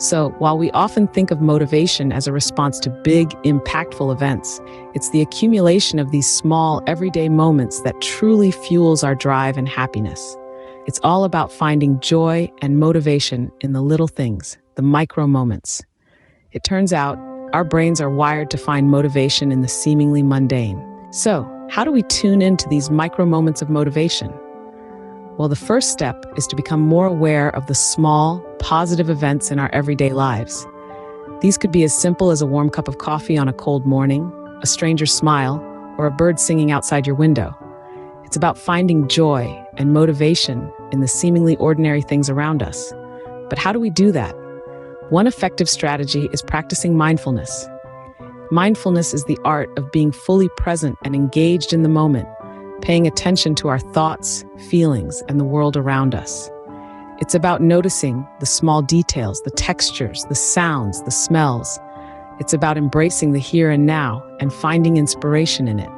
So, while we often think of motivation as a response to big, impactful events, it's the accumulation of these small, everyday moments that truly fuels our drive and happiness. It's all about finding joy and motivation in the little things, the micro moments. It turns out, our brains are wired to find motivation in the seemingly mundane. So, how do we tune into these micro moments of motivation? Well, the first step is to become more aware of the small, positive events in our everyday lives. These could be as simple as a warm cup of coffee on a cold morning, a stranger's smile, or a bird singing outside your window. It's about finding joy and motivation in the seemingly ordinary things around us. But how do we do that? One effective strategy is practicing mindfulness. Mindfulness is the art of being fully present and engaged in the moment, paying attention to our thoughts, feelings, and the world around us. It's about noticing the small details, the textures, the sounds, the smells. It's about embracing the here and now and finding inspiration in it.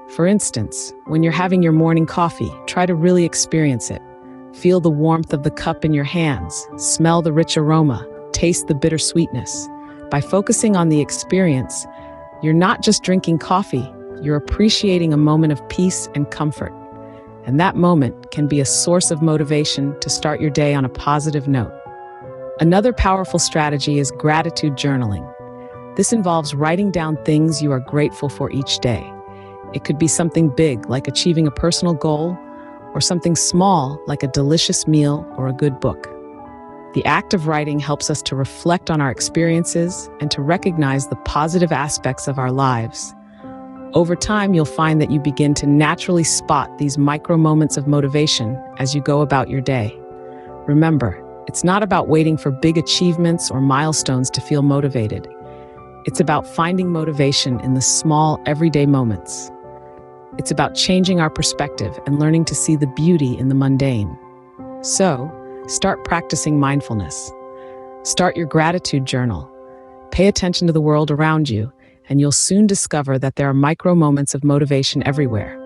For instance, when you're having your morning coffee, try to really experience it. Feel the warmth of the cup in your hands, smell the rich aroma, taste the bittersweetness. By focusing on the experience, you're not just drinking coffee, you're appreciating a moment of peace and comfort. And that moment can be a source of motivation to start your day on a positive note. Another powerful strategy is gratitude journaling. This involves writing down things you are grateful for each day. It could be something big, like achieving a personal goal, or something small, like a delicious meal or a good book. The act of writing helps us to reflect on our experiences and to recognize the positive aspects of our lives. Over time, you'll find that you begin to naturally spot these micro moments of motivation as you go about your day. Remember, it's not about waiting for big achievements or milestones to feel motivated. It's about finding motivation in the small, everyday moments. It's about changing our perspective and learning to see the beauty in the mundane. So, start practicing mindfulness. Start your gratitude journal. Pay attention to the world around you, and you'll soon discover that there are micro moments of motivation everywhere.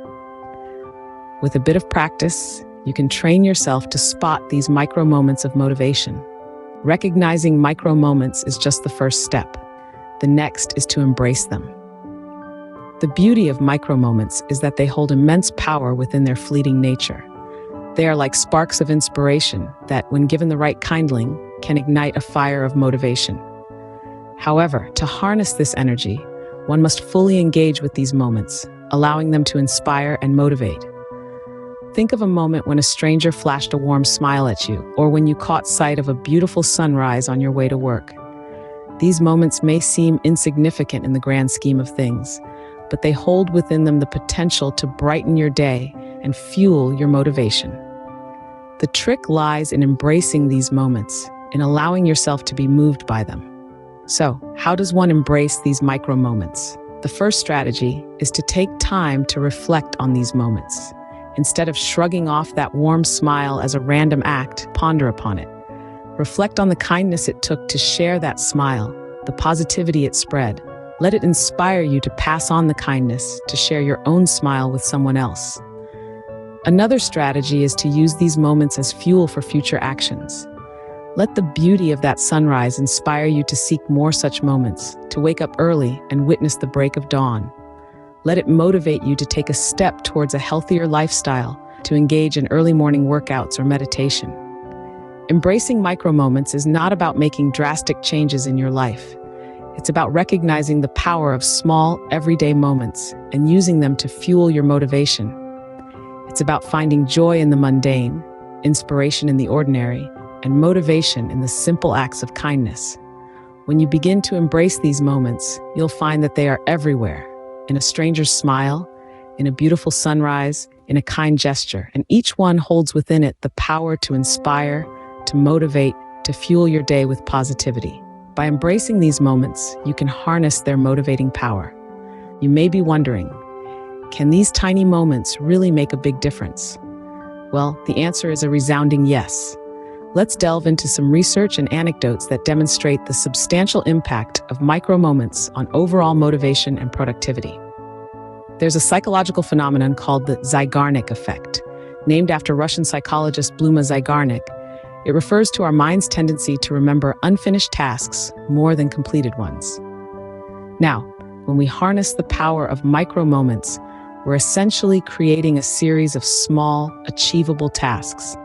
With a bit of practice, you can train yourself to spot these micro moments of motivation. Recognizing micro moments is just the first step. The next is to embrace them. The beauty of micro moments is that they hold immense power within their fleeting nature. They are like sparks of inspiration that, when given the right kindling, can ignite a fire of motivation. However, to harness this energy, one must fully engage with these moments, allowing them to inspire and motivate. Think of a moment when a stranger flashed a warm smile at you, or when you caught sight of a beautiful sunrise on your way to work. These moments may seem insignificant in the grand scheme of things, but they hold within them the potential to brighten your day and fuel your motivation. The trick lies in embracing these moments, in allowing yourself to be moved by them. So, how does one embrace these micro moments? The first strategy is to take time to reflect on these moments. Instead of shrugging off that warm smile as a random act, ponder upon it. Reflect on the kindness it took to share that smile, the positivity it spread. Let it inspire you to pass on the kindness, to share your own smile with someone else. Another strategy is to use these moments as fuel for future actions. Let the beauty of that sunrise inspire you to seek more such moments, to wake up early and witness the break of dawn. Let it motivate you to take a step towards a healthier lifestyle, to engage in early morning workouts or meditation. Embracing micro moments is not about making drastic changes in your life. It's about recognizing the power of small, everyday moments and using them to fuel your motivation. It's about finding joy in the mundane, inspiration in the ordinary, and motivation in the simple acts of kindness. When you begin to embrace these moments, you'll find that they are everywhere, in a stranger's smile, in a beautiful sunrise, in a kind gesture, and each one holds within it the power to inspire, to motivate, to fuel your day with positivity. By embracing these moments, you can harness their motivating power. You may be wondering, can these tiny moments really make a big difference? Well, the answer is a resounding yes. Let's delve into some research and anecdotes that demonstrate the substantial impact of micro moments on overall motivation and productivity. There's a psychological phenomenon called the Zeigarnik effect. Named after Russian psychologist Bluma Zeigarnik, It refers to our mind's tendency to remember unfinished tasks more than completed ones. Now, when we harness the power of micro moments, we're essentially creating a series of small, achievable tasks.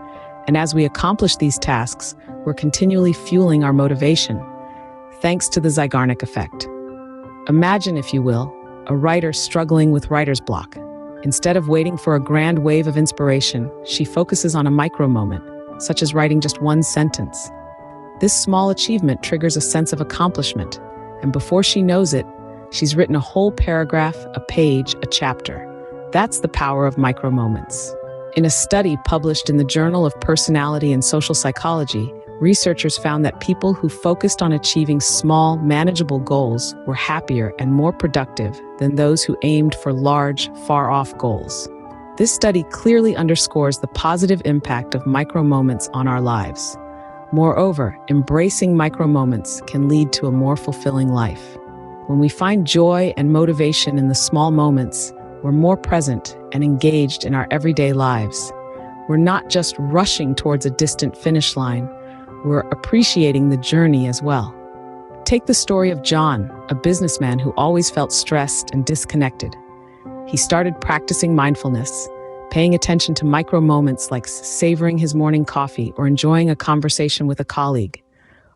And as we accomplish these tasks, we're continually fueling our motivation, thanks to the Zeigarnik effect. Imagine, if you will, a writer struggling with writer's block. Instead of waiting for a grand wave of inspiration, she focuses on a micro moment, such as writing just one sentence. This small achievement triggers a sense of accomplishment, and before she knows it, she's written a whole paragraph, a page, a chapter. That's the power of micro moments. In a study published in the Journal of Personality and Social Psychology, researchers found that people who focused on achieving small, manageable goals were happier and more productive than those who aimed for large, far-off goals. This study clearly underscores the positive impact of micro moments on our lives. Moreover, embracing micro moments can lead to a more fulfilling life. When we find joy and motivation in the small moments, we're more present and engaged in our everyday lives. We're not just rushing towards a distant finish line, we're appreciating the journey as well. Take the story of John, a businessman who always felt stressed and disconnected. He started practicing mindfulness, paying attention to micro moments like savoring his morning coffee or enjoying a conversation with a colleague.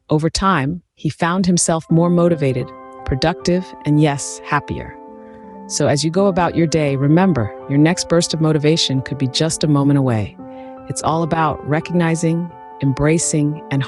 Over time, he found himself more motivated, productive, and yes, happier. So as you go about your day, remember, your next burst of motivation could be just a moment away. It's all about recognizing, embracing, and